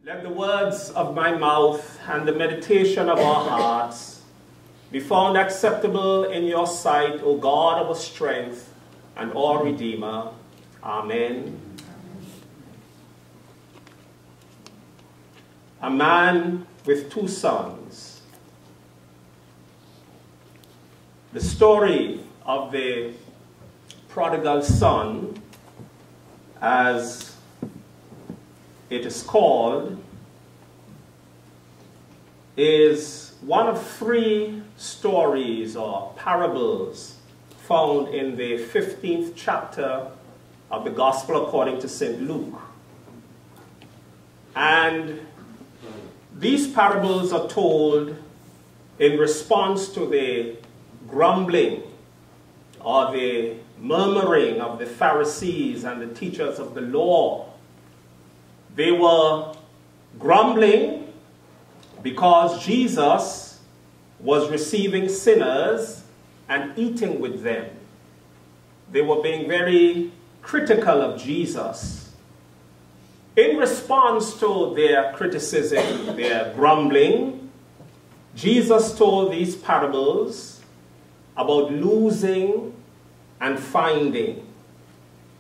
Let the words of my mouth and the meditation of our hearts be found acceptable in your sight, O God of our strength and our Redeemer. Amen. A man with two sons. The story of the prodigal son, as it is called, is one of three stories or parables found in the 15th chapter of the Gospel according to St. Luke. And these parables are told in response to the grumbling or the murmuring of the Pharisees and the teachers of the law. They were grumbling because Jesus was receiving sinners and eating with them. They were being very critical of Jesus. In response to their criticism, their grumbling, Jesus told these parables about losing and finding.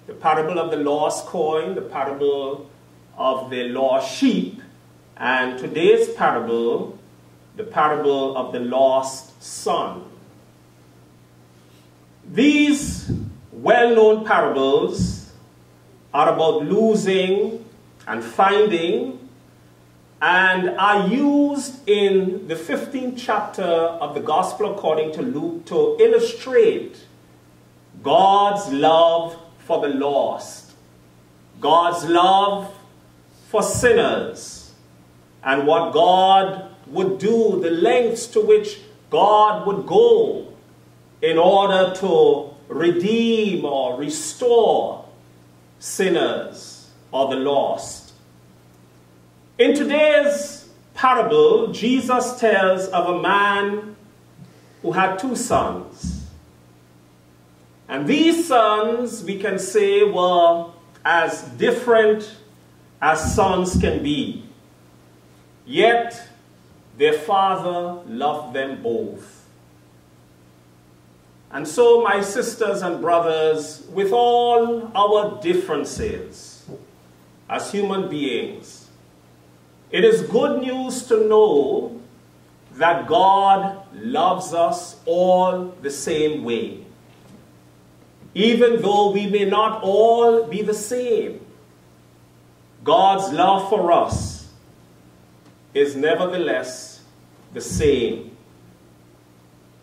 The parable of the lost coin, the parable of the lost sheep, and today's parable, the parable of the lost son. These well-known parables are about losing and finding and are used in the 15th chapter of the Gospel according to Luke to illustrate God's love for the lost, God's love for sinners, and what God would do, the lengths to which God would go in order to redeem or restore sinners or the lost. In today's parable, Jesus tells of a man who had two sons. And these sons, we can say, were as different as sons can be. Yet, their father loved them both. And so, my sisters and brothers, with all our differences as human beings, it is good news to know that God loves us all the same way. Even though we may not all be the same, God's love for us is nevertheless the same.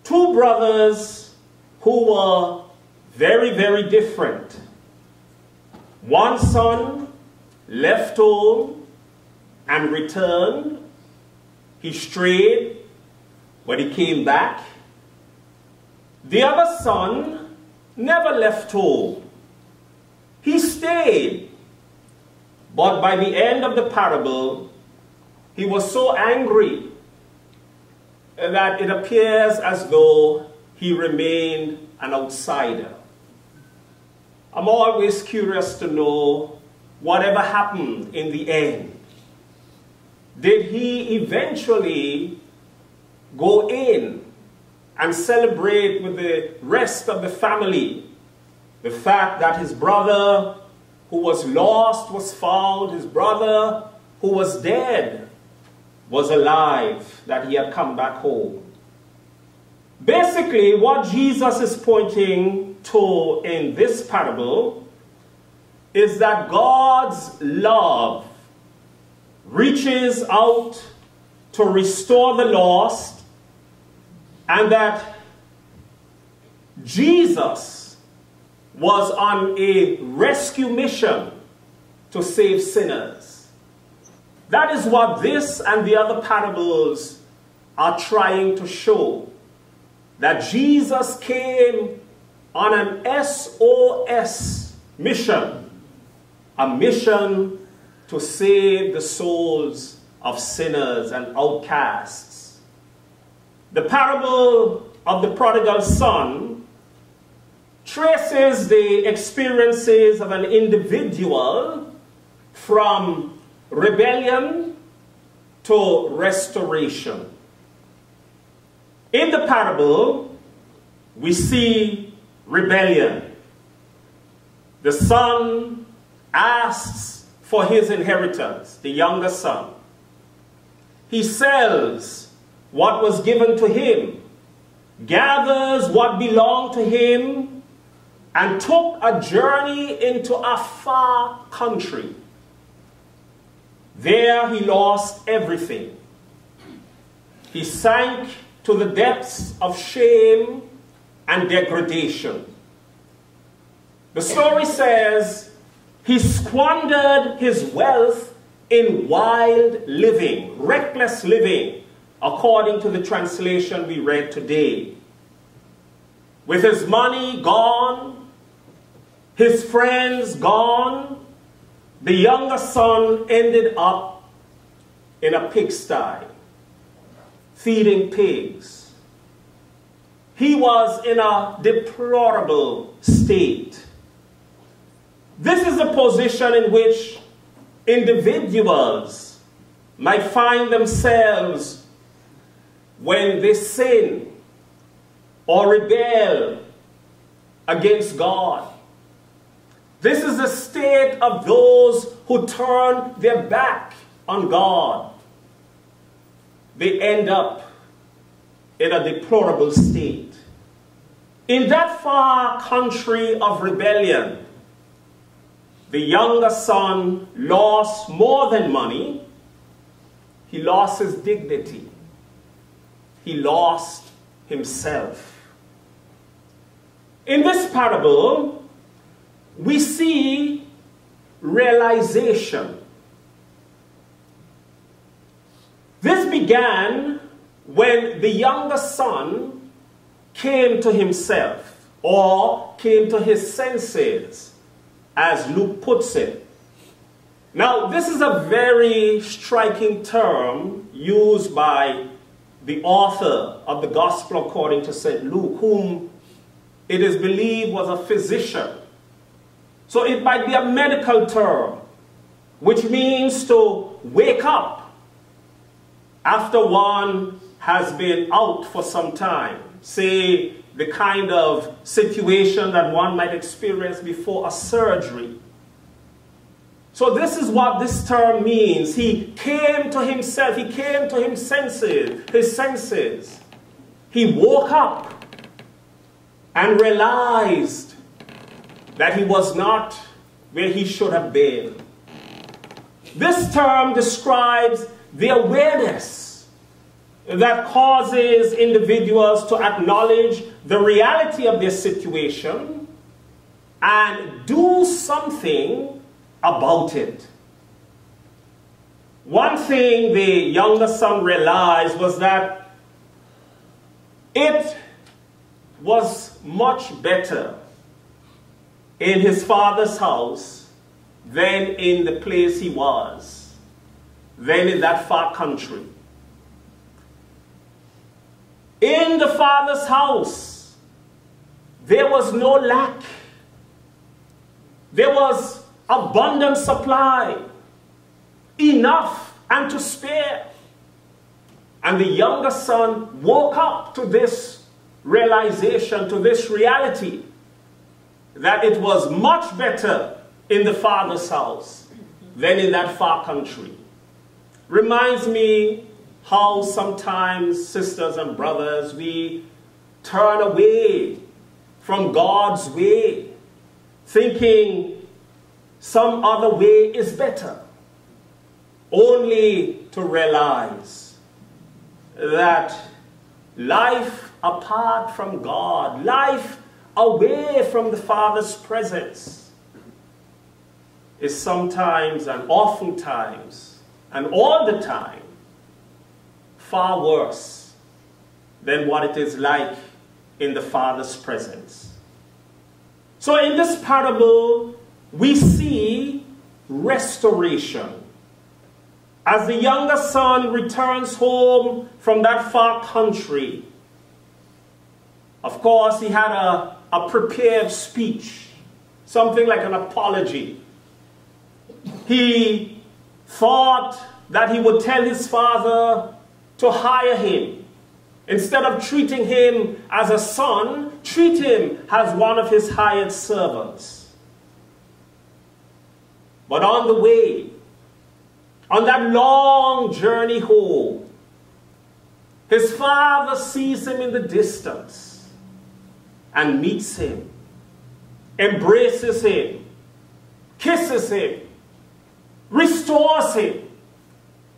Two brothers who were very, very different. One son left home and returned. He strayed, but he came back. The other son never left home. He stayed. But by the end of the parable, he was so angry that it appears as though he remained an outsider. I'm always curious to know whatever happened in the end. Did he eventually go in and celebrate with the rest of the family the fact that his brother who was lost was found, his brother who was dead was alive, that he had come back home? Basically, what Jesus is pointing to in this parable is that God's love reaches out to restore the lost, and that Jesus was on a rescue mission to save sinners. That is what this and the other parables are trying to show. That Jesus came on an SOS mission. A mission to save the souls of sinners and outcasts. The parable of the prodigal son traces the experiences of an individual from rebellion to restoration. In the parable, we see rebellion. The son asks for his inheritance, the younger son. He sells what was given to him, gathers what belonged to him, and took a journey into a far country. There he lost everything. He sank to the depths of shame and degradation. The story says he squandered his wealth in wild living, reckless living, according to the translation we read today. With his money gone, his friends gone, the younger son ended up in a pigsty, feeding pigs. He was in a deplorable state. This is a position in which individuals might find themselves when they sin or rebel against God. This is the state of those who turn their back on God. They end up in a deplorable state. In that far country of rebellion, the younger son lost more than money. He lost his dignity. He lost himself. In this parable, we see realization. This began when the younger son came to himself, or came to his senses, as Luke puts it. Now, this is a very striking term used by the author of the Gospel according to St. Luke, whom it is believed was a physician. So it might be a medical term, which means to wake up after one has been out for some time. Say, the kind of situation that one might experience before a surgery. So this is what this term means. He came to himself. He came to his senses. He woke up and realized that he was not where he should have been. This term describes the awareness that causes individuals to acknowledge the reality of their situation and do something about it. One thing the younger son realized was that it was much better in his father's house than in the place he was, than in that far country. In the father's house, there was no lack. There was abundant supply, enough and to spare. And the younger son woke up to this realization, to this reality, that it was much better in the father's house than in that far country. Reminds me how sometimes, sisters and brothers, we turn away from God's way, thinking some other way is better, only to realize that life apart from God, life away from the Father's presence, is sometimes and oftentimes and all the time far worse than what it is like in the Father's presence. So in this parable, we see restoration. As the younger son returns home from that far country, of course, he had a prepared speech, something like an apology. He thought that he would tell his father to hire him. Instead of treating him as a son, treat him as one of his hired servants. But on the way, on that long journey home, his father sees him in the distance and meets him, embraces him, kisses him, restores him,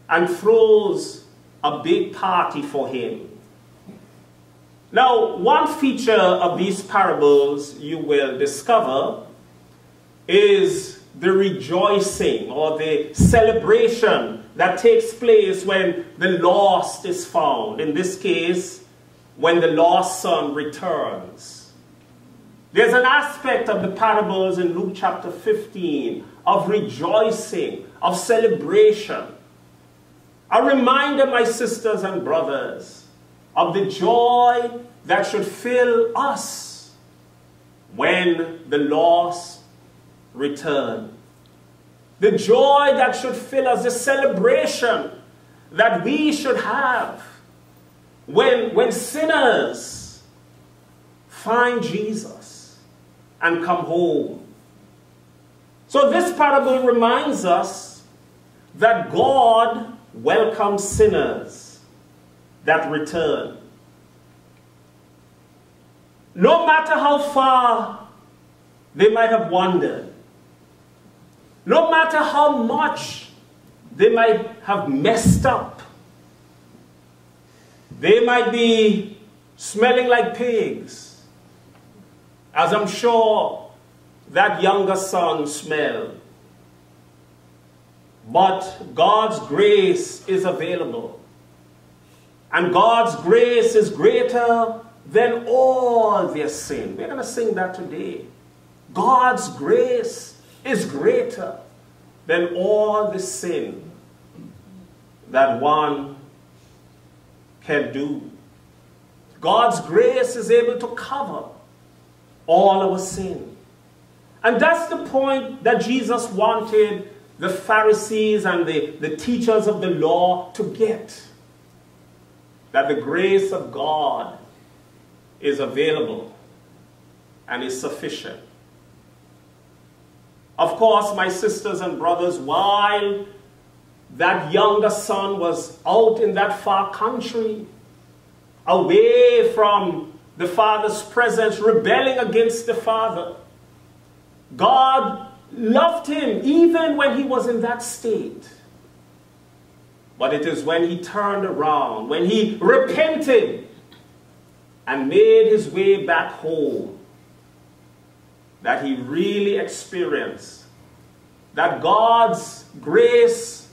and throws a big party for him. Now, one feature of these parables you will discover is the rejoicing or the celebration that takes place when the lost is found. In this case, when the lost son returns. There's an aspect of the parables in Luke chapter 15 of rejoicing, of celebration. A reminder, my sisters and brothers, of the joy that should fill us when the lost return. The joy that should fill us, the celebration that we should have when sinners find Jesus and come home. So this parable reminds us that God welcomes sinners that return. No matter how far they might have wandered, no matter how much they might have messed up, they might be smelling like pigs, as I'm sure that younger son smelled. But God's grace is available. And God's grace is greater than all their sin. We're going to sing that today. God's grace is greater than all the sin that one can do. God's grace is able to cover all our sin. And that's the point that Jesus wanted the Pharisees and the teachers of the law to get. That the grace of God is available and is sufficient. Of course, my sisters and brothers, while that younger son was out in that far country, away from the father's presence, rebelling against the father, God loved him even when he was in that state. But it is when he turned around, when he repented and made his way back home, that he really experienced that God's grace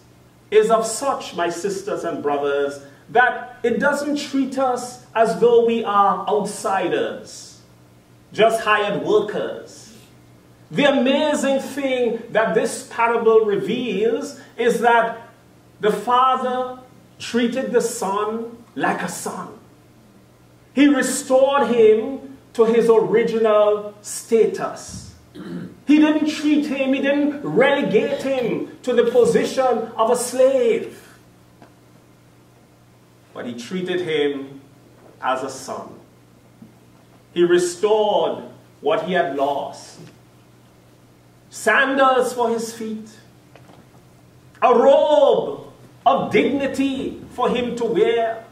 is of such, my sisters and brothers, that it doesn't treat us as though we are outsiders, just hired workers. The amazing thing that this parable reveals is that the father treated the son like a son. He restored him to his original status. He didn't treat him, he didn't relegate him to the position of a slave. But he treated him as a son. He restored what he had lost. Sandals for his feet. A robe of dignity for him to wear.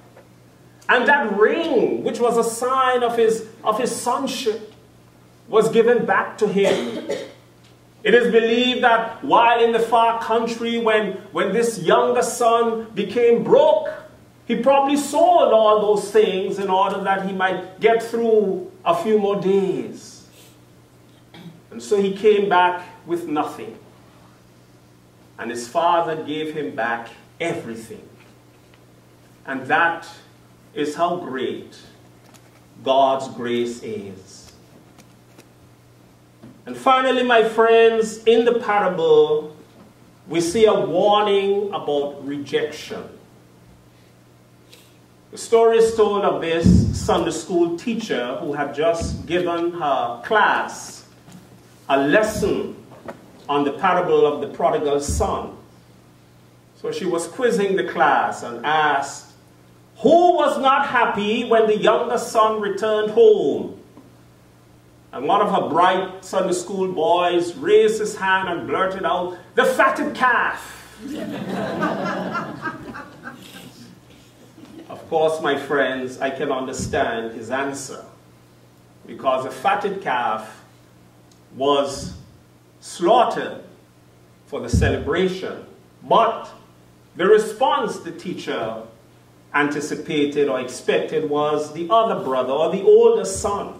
And that ring, which was a sign of his sonship, was given back to him. It is believed that while in the far country, when this younger son became broke, he probably sold all those things in order that he might get through a few more days. And so he came back with nothing. And his father gave him back everything. And that is how great God's grace is. And finally, my friends, in the parable, we see a warning about rejection. The story is told of this Sunday school teacher who had just given her class a lesson on the parable of the prodigal son. So she was quizzing the class and asked, who was not happy when the younger son returned home? And one of her bright Sunday school boys raised his hand and blurted out, the fatted calf. Of course, my friends, I can understand his answer, because a fatted calf was slaughtered for the celebration. But the response the teacher anticipated or expected was the other brother, or the older son,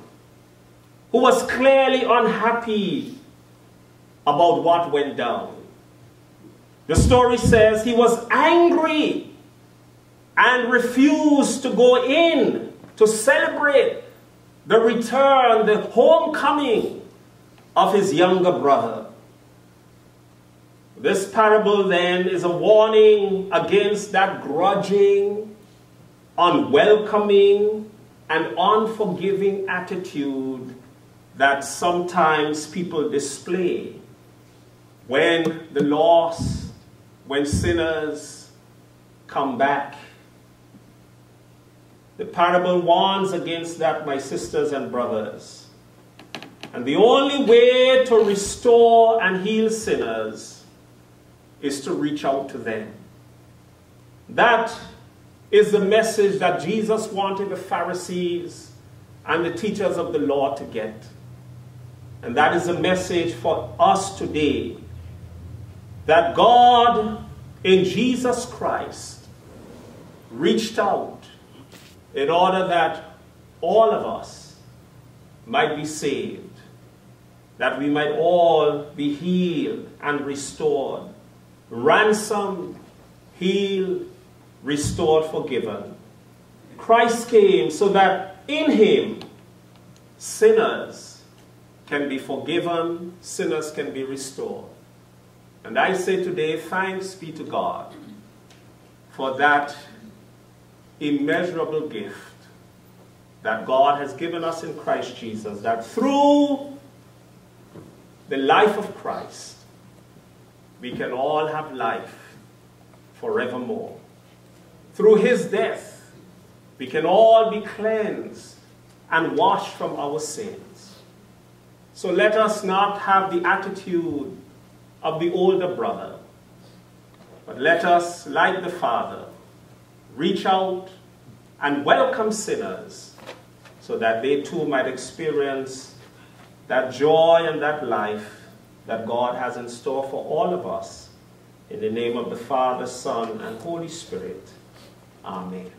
who was clearly unhappy about what went down. The story says he was angry and refused to go in to celebrate the return, the homecoming of his younger brother. This parable then is a warning against that grudging, unwelcoming, and unforgiving attitude that sometimes people display when the lost, when sinners come back. The parable warns against that, my sisters and brothers. And the only way to restore and heal sinners is to reach out to them. That is the message that Jesus wanted the Pharisees and the teachers of the law to get. And that is the message for us today. That God in Jesus Christ reached out in order that all of us might be saved, that we might all be healed and restored, ransomed, healed, restored, forgiven. Christ came so that in him sinners can be forgiven, sinners can be restored. And I say today, thanks be to God for that immeasurable gift that God has given us in Christ Jesus, that through the life of Christ, we can all have life forevermore. Through his death, we can all be cleansed and washed from our sins. So let us not have the attitude of the older brother, but let us, like the Father, reach out and welcome sinners so that they too might experience that joy and that life that God has in store for all of us. In the name of the Father, Son, and Holy Spirit. Amen.